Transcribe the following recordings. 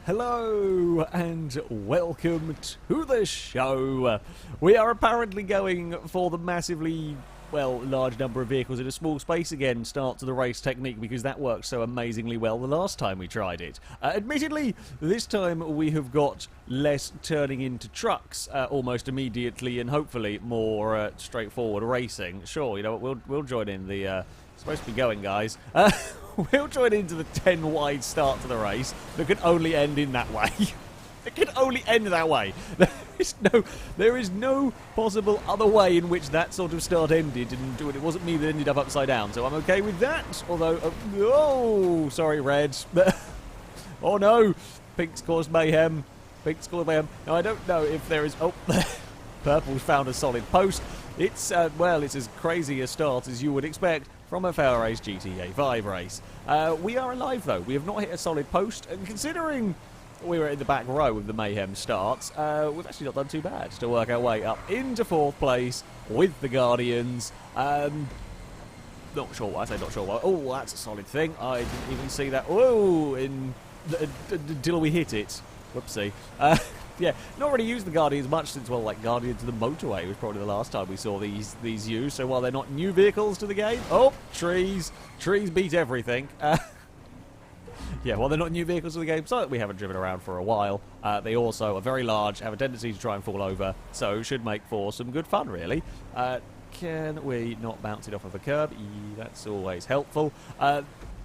Hello and welcome to the show. We are apparently going for the massively, large number of vehicles in a small space again start to the race technique because that worked so amazingly well the last time we tried it. Admittedly, this time we have got less turning into trucks almost immediately and hopefully more straightforward racing. Sure, you know what, we'll join in the... supposed to be going, guys. We'll join into the 10 wide start to the race that can only end in that way. It can only end that way. There is no possible other way in which that sort of start ended, and it wasn't me that ended up upside down, so I'm okay with that. Although, oh, sorry, red. Oh no, pink's caused mayhem. Pink's caused mayhem. Now I don't know if there is. Oh, purple's found a solid post. It's it's as crazy a start as you would expect from a FailRace GTA 5 race. We are alive though. We have not hit a solid post, and considering we were in the back row of the mayhem starts, we've actually not done too bad to work our way up into 4th place with the Guardians. Not sure why. I say not sure why. Oh, that's a solid thing. I didn't even see that. Whoa! Until we hit it. Whoopsie. Yeah, not really used the Guardians much since, Guardians of the Motorway was probably the last time we saw these used. So while they're not new vehicles to the game... Oh, trees. Trees beat everything. Yeah, while they're not new vehicles to the game, so we haven't driven around for a while. They also are very large, have a tendency to try and fall over, so should make for some good fun, really. Can we not bounce it off of a curb? That's always helpful.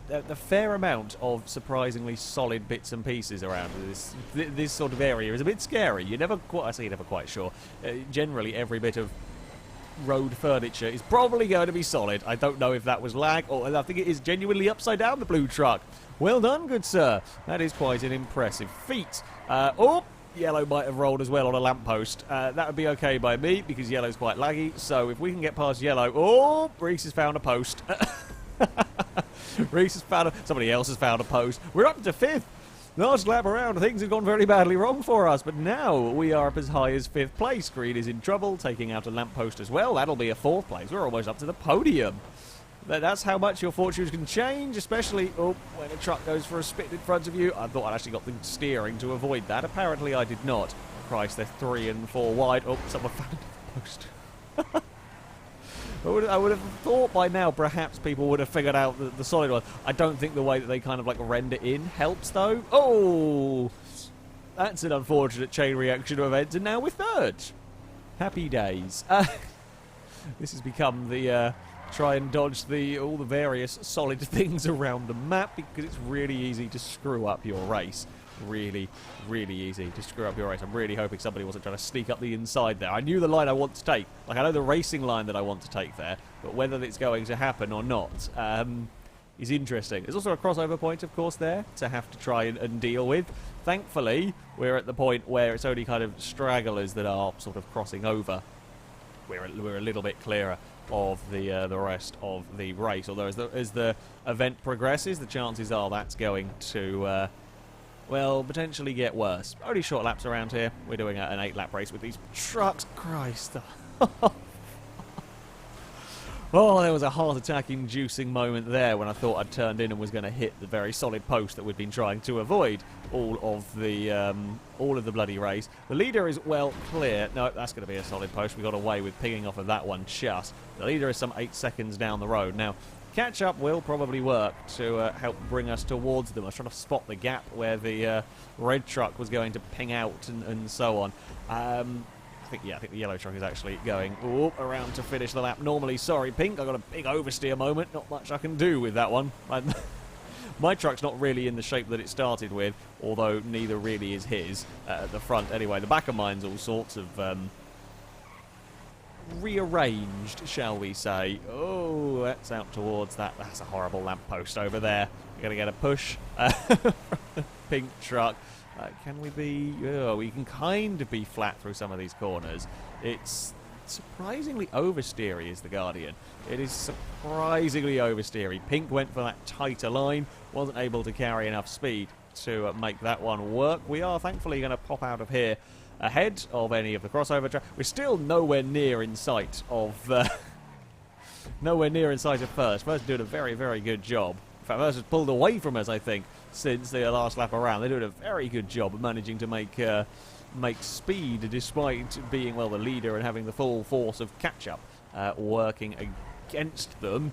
The fair amount of surprisingly solid bits and pieces around this sort of area is a bit scary. You're never quite sure. Generally, every bit of road furniture is probably going to be solid. I don't know if that was lag, or I think it is genuinely upside down, the blue truck. Well done, good sir. That is quite an impressive feat. Oh, yellow might have rolled as well on a lamppost. That would be okay by me, because yellow's quite laggy. So if we can get past yellow... Oh, Reese has found a post. Reese has found somebody else has found a post. We're up to 5th. Last lap around, things have gone very badly wrong for us, but now we are up as high as 5th place. Green is in trouble, taking out a lamppost as well. That'll be a 4th place. We're almost up to the podium. That's how much your fortunes can change, especially when a truck goes for a spin in front of you. I thought I'd actually got the steering to avoid that. Apparently I did not. Christ, they're 3 and 4 wide. Oh, someone found a post. I would have thought by now perhaps people would have figured out the solid one. I don't think the way that they kind of render in helps though. Oh, that's an unfortunate chain reaction of events, and now we're 3rd. Happy days. This has become the try and dodge all the various solid things around the map, because it's really easy to screw up your race. Really, really easy to screw up your race. I'm really hoping somebody wasn't trying to sneak up the inside there. I knew the line I want to take. I know the racing line that I want to take there, but whether it's going to happen or not is interesting. There's also a crossover point, of course, there to have to try and deal with. Thankfully, we're at the point where it's only kind of stragglers that are sort of crossing over. We're a little bit clearer of the rest of the race. Although as the event progresses, the chances are that's going to... potentially get worse. Only short laps around here. We're doing an 8-lap race with these trucks. Christ. Oh, there was a heart-attack inducing moment there when I thought I'd turned in and was going to hit the very solid post that we'd been trying to avoid all of the bloody race. The leader is well clear. No, that's going to be a solid post. We got away with pinging off of that one just. The leader is some 8 seconds down the road. Now, catch-up will probably work to help bring us towards them. I was trying to spot the gap where the red truck was going to ping out and so on. I think the yellow truck is actually going around to finish the lap normally. Sorry, Pink, I got a big oversteer moment. Not much I can do with that one. My truck's not really in the shape that it started with, although neither really is his at the front. Anyway, the back of mine's all sorts of... rearranged, shall we say. Oh, that's out towards that. That's a horrible lamppost over there. We're going to get a push from the pink truck. Can we be... Oh, we can kind of be flat through some of these corners. It's surprisingly oversteery is the Guardian. It is surprisingly oversteery. Pink went for that tighter line. Wasn't able to carry enough speed to make that one work. We are thankfully going to pop out of here ahead of any of the crossover track. We're still nowhere near in sight of first. First doing a very, very good job. In fact, first has pulled away from us, I think. since the last lap around. They're doing a very good job of managing to make speed despite being, well, the leader and having the full force of catch-up working against them.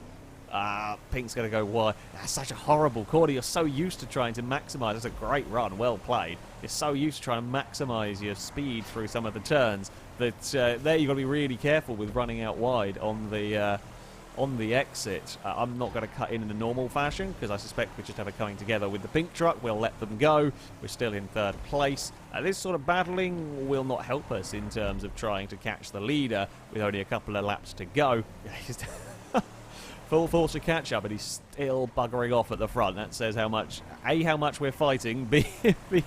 Pink's going to go wide. That's such a horrible corner. You're so used to trying to maximise. That's a great run. Well played. You're so used to trying to maximise your speed through some of the turns that there you've got to be really careful with running out wide on the exit. I'm not going to cut in a normal fashion because I suspect we just have it coming together with the pink truck. We'll let them go. We're still in third place. This sort of battling will not help us in terms of trying to catch the leader with only a couple of laps to go. Full force of catch up, and he's still buggering off at the front. That says how much we're fighting, B,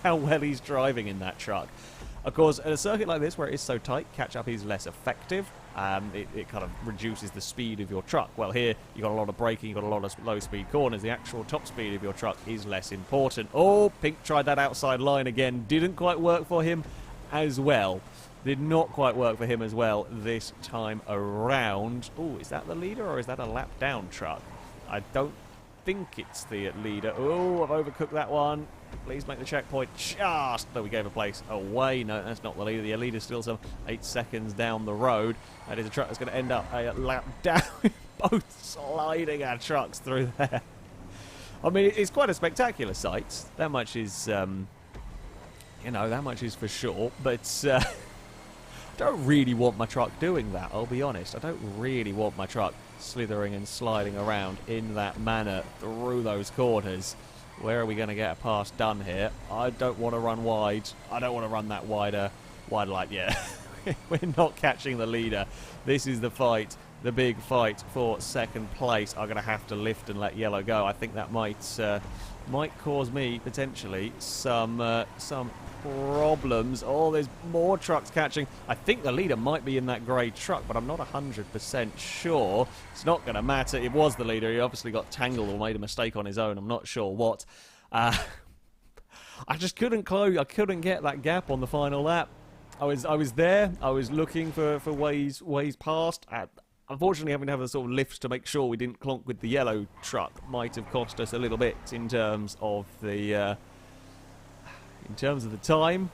how well he's driving in that truck. Of course, at a circuit like this where it is so tight, catch up is less effective. It kind of reduces the speed of your truck. Well, here you've got a lot of braking, you've got a lot of low speed corners. The actual top speed of your truck is less important. Oh, Pink tried that outside line again. Didn't quite work for him as well. Did not quite work for him as well this time around. Oh, is that the leader or is that a lap down truck? I don't think it's the leader. Oh, I've overcooked that one. Please make the checkpoint just. Though we gave a place away. No, that's not the leader. The leader's still some 8 seconds down the road. That is a truck that's going to end up a lap down. Both sliding our trucks through there. I mean, it's quite a spectacular sight. That much is, that much is for sure. But I don't really want my truck doing that, I'll be honest. I don't really want my truck slithering and sliding around in that manner through those corners. Where are we going to get a pass done here? I don't want to run wide. I don't want to run that wide line. Yeah, we're not catching the leader. This is the fight, the big fight for second place. I'm going to have to lift and let yellow go. I think that might cause me potentially some problems. Oh, there's more trucks catching. I think the leader might be in that grey truck, but I'm not 100% sure. It's not going to matter. It was the leader. He obviously got tangled or made a mistake on his own. I'm not sure what. I just couldn't close. I couldn't get that gap on the final lap. I was there. I was looking for ways past. Unfortunately, having to have a sort of lift to make sure we didn't clonk with the yellow truck might have cost us a little bit in terms of the time.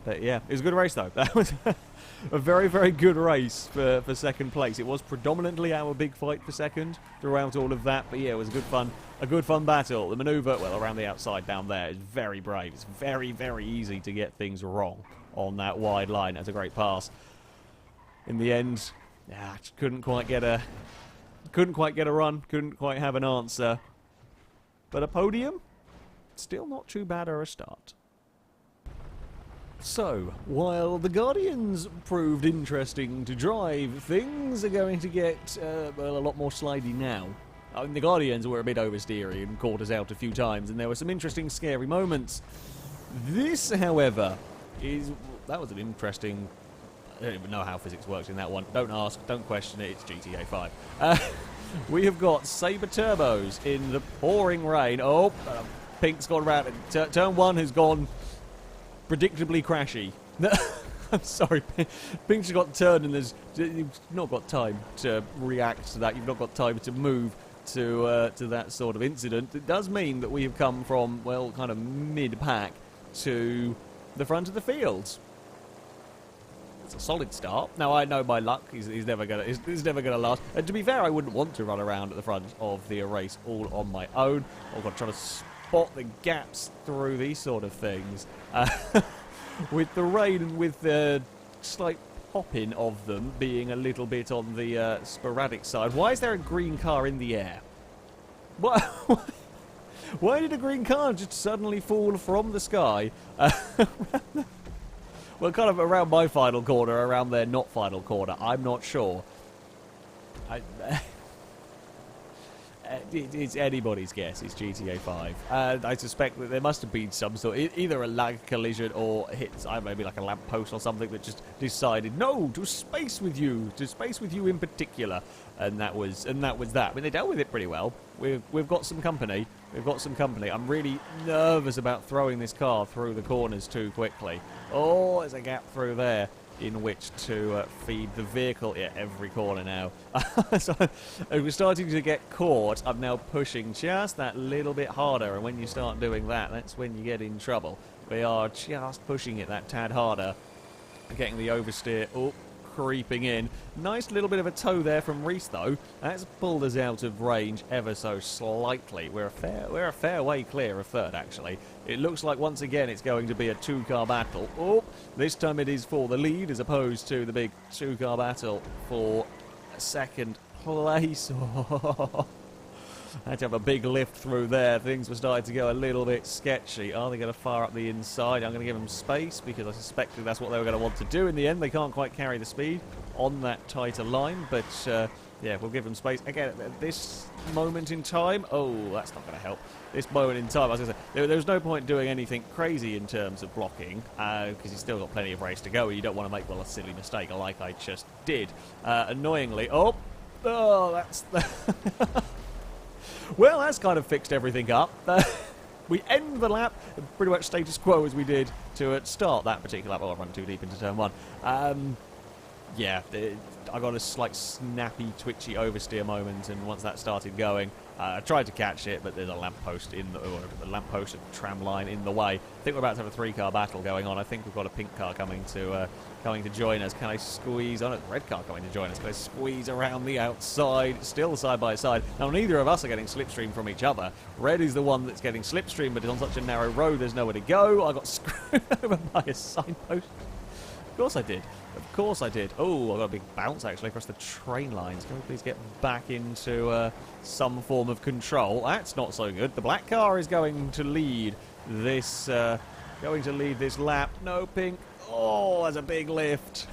But yeah, it was a good race though. That was a very, very good race for second place. It was predominantly our big fight for second throughout all of that. But yeah, it was a good fun battle. The manoeuvre, well, around the outside down there is very brave. It's very, very easy to get things wrong on that wide line. That's a great pass. In the end, yeah, just couldn't quite get a run, couldn't quite have an answer. But a podium, still not too bad a start. So, while the Guardians proved interesting to drive, things are going to get a lot more slidey now. I mean, the Guardians were a bit oversteery and caught us out a few times, and there were some interesting, scary moments. This, however, that was an interesting. I don't even know how physics works in that one. Don't ask, don't question it, it's GTA 5. We have got Sabre Turbos in the pouring rain. Oh, Pink's gone around. Turn 1 has gone predictably crashy. I'm sorry, Pink's got turned and you've not got time to react to that. You've not got time to move to that sort of incident. It does mean that we have come from, well, kind of mid-pack to the front of the field. It's a solid start. Now I know my luck he's never gonna last. And to be fair, I wouldn't want to run around at the front of the race all on my own. I've got to try to spot the gaps through these sort of things. With the rain and with the slight pop-in of them being a little bit on the sporadic side. Why is there a green car in the air? What? Why did a green car just suddenly fall from the sky? Well, kind of around my final corner, around their not final corner. I'm not sure. It's anybody's guess. It's GTA 5. I suspect that there must have been some sort, either a lag collision or hits, maybe like a lamppost or something that just decided, no, to space with you in particular, and that was that. I mean, they dealt with it pretty well. We've got some company. I'm really nervous about throwing this car through the corners too quickly. Oh, there's a gap through there. in which to feed the vehicle. Yeah, every corner now. So we're starting to get caught. I'm now pushing just that little bit harder, and when you start doing that, that's when you get in trouble. We are just pushing it that tad harder, getting the oversteer. Oh, creeping in. Nice little bit of a toe there from Reese, though. That's pulled us out of range ever so slightly. We're a fair way clear of third, actually. It looks like once again it's going to be a two-car battle. Oh, this time it is for the lead as opposed to the big two-car battle for second place. I had to have a big lift through there. Things were starting to go a little bit sketchy. Are they going to fire up the inside? I'm going to give them space because I suspected that's what they were going to want to do. In the end, they can't quite carry the speed on that tighter line. But, yeah, we'll give them space. Again, at this moment in time... Oh, that's not going to help. This moment in time, I was going to say, there's no point doing anything crazy in terms of blocking because you've still got plenty of race to go. You don't want to make, well, a silly mistake like I just did. Annoyingly... Oh, that's... Well, that's kind of fixed everything up. We end the lap pretty much status quo as we did to start that particular lap. Oh, I've run too deep into turn one. Yeah, I got a slight snappy, twitchy oversteer moment, and once that started going, I tried to catch it, but there's a lamppost in the lamppost and tram line in the way. I think we're about to have a three-car battle going on. I think we've got a pink car coming to join us. Can I squeeze on it? Red car coming to join us. Can I squeeze around the outside? Still side by side. Now, neither of us are getting slipstream from each other. Red is the one that's getting slipstream, but it's on such a narrow road, there's nowhere to go. I got screwed over by a signpost. Of course I did. Of course I did. Oh, I got a big bounce, actually, across the train lines. Can we please get back into some form of control? That's not so good. The black car is going to lead this lap. No, pink. Oh, there's a big lift.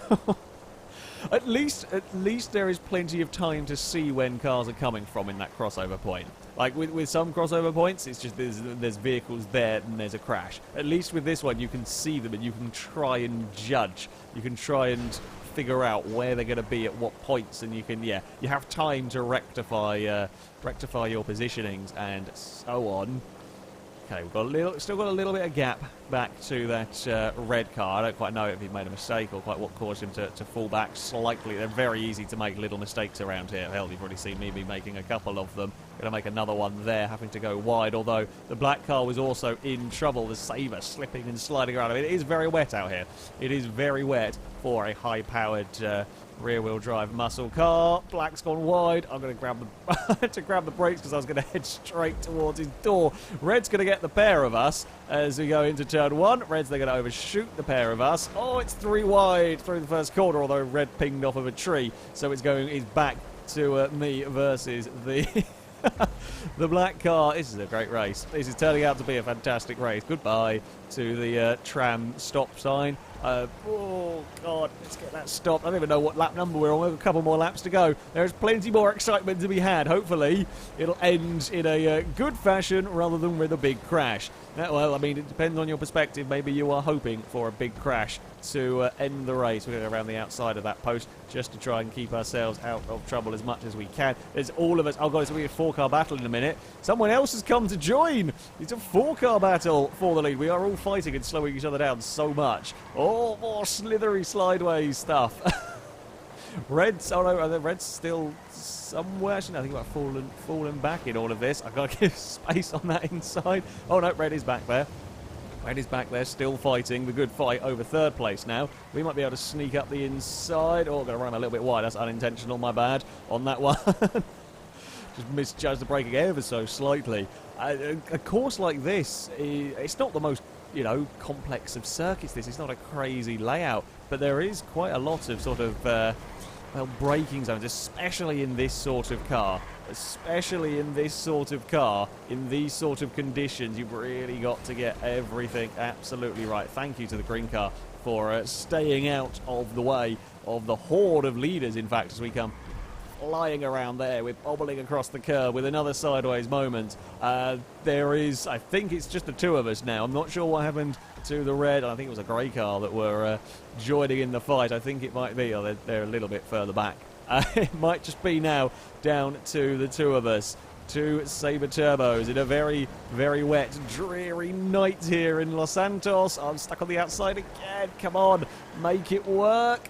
At least there is plenty of time to see when cars are coming from in that crossover point. Like with some crossover points, it's just there's vehicles there and there's a crash. At least with this one, you can see them and you can try and judge. You can try and figure out where they're going to be at what points, and you can you have time to rectify your positionings and so on. Okay, we've still got a little bit of gap back to that red car. I don't quite know if he made a mistake or quite what caused him to fall back slightly. They're very easy to make little mistakes around here. Hell, you've already seen me be making a couple of them. Going to make another one there, having to go wide, although the black car was also in trouble. The Sabre slipping and sliding around. I mean, it is very wet out here. It is very wet for a high-powered rear-wheel drive muscle car. Black's gone wide. I'm going to grab the brakes because I was going to head straight towards his door. Red's going to get the pair of us as we go into turn one. Red's they're going to overshoot the pair of us. Oh, it's three wide through the first corner, although Red pinged off of a tree, so it's back to me versus the the black car. This is a great race. This is turning out to be a fantastic race. Goodbye to the tram stop sign. Oh, God, let's get that stopped. I don't even know what lap number we're on. We have a couple more laps to go. There's plenty more excitement to be had. Hopefully, it'll end in a good fashion rather than with a big crash. Well, I mean, it depends on your perspective. Maybe you are hoping for a big crash to end the race. We're going to go around the outside of that post just to try and keep ourselves out of trouble as much as we can. There's all of us. Oh, God, it's going to be a four-car battle in a minute. Someone else has come to join. It's a four-car battle for the lead. We are all fighting and slowing each other down so much. Oh, more slithery, slideways stuff. Red's, oh no, Red's still somewhere. Actually, I think about falling back in all of this. I've got to give space on that inside. Oh no, Red is back there. Red is back there, still fighting the good fight over third place now. We might be able to sneak up the inside. Oh, I'm going to run him a little bit wide. That's unintentional, my bad, on that one. Just misjudged the braking ever so slightly. A course like this, it's not the most, complex of circuits. It's not a crazy layout, but there is quite a lot of sort of, braking zones, especially in this sort of car. Especially in this sort of car, in these sort of conditions, you've really got to get everything absolutely right. Thank you to the green car for staying out of the way of the horde of leaders, in fact, as we come flying around there. We're bobbling across the curb with another sideways moment. There is, I think it's just the two of us now. I'm not sure what happened to the red. I think it was a grey car that were joining in the fight. I think it might be. Oh, they're a little bit further back. It might just be now down to the two of us to Sabre Turbos in a very, very wet, dreary night here in Los Santos. I'm stuck on the outside again. Come on, make it work.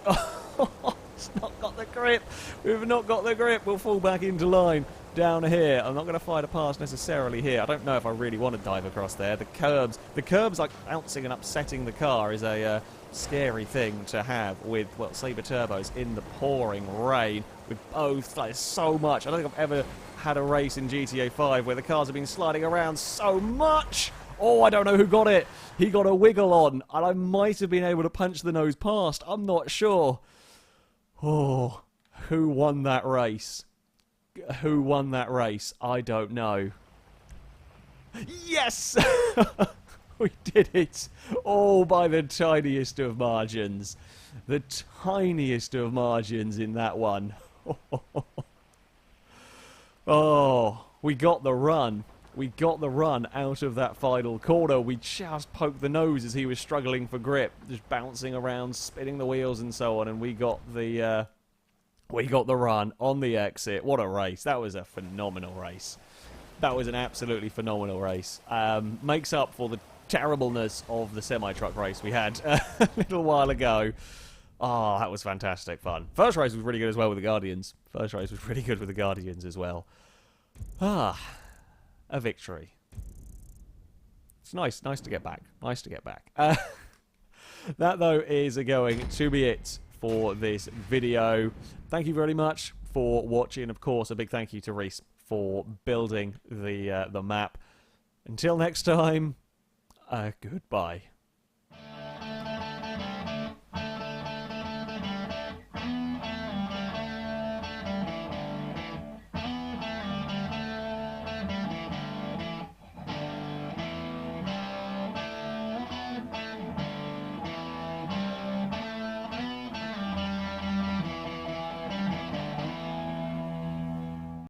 It's not got the grip. We've not got the grip. We'll fall back into line down here. I'm not going to fire the pass necessarily here. I don't know if I really want to dive across there. The curbs like bouncing and upsetting the car is a scary thing to have with, well, Sabre Turbos in the pouring rain with both, like, so much. I don't think I've ever had a race in GTA 5 where the cars have been sliding around so much. Oh, I don't know who got it. He got a wiggle on, and I might have been able to punch the nose past. I'm not sure. Oh, who won that race? Who won that race? I don't know. Yes! We did it! All by the tiniest of margins. The tiniest of margins in that one. Oh, we got the run. We got the run out of that final corner. We just poked the nose as he was struggling for grip, just bouncing around, spinning the wheels and so on, and we got the run on the exit. What a race. That was a phenomenal race. That was an absolutely phenomenal race. Makes up for the terribleness of the semi-truck race we had a little while ago. Oh, that was fantastic fun. First race was really good as well with the Guardians. First race was pretty good with the Guardians as well. Ah, a victory. It's nice to get back. Nice to get back. That, though, is going to be it for this video. Thank you very much for watching. Of course, a big thank you to Reese for building the map. Until next time, goodbye.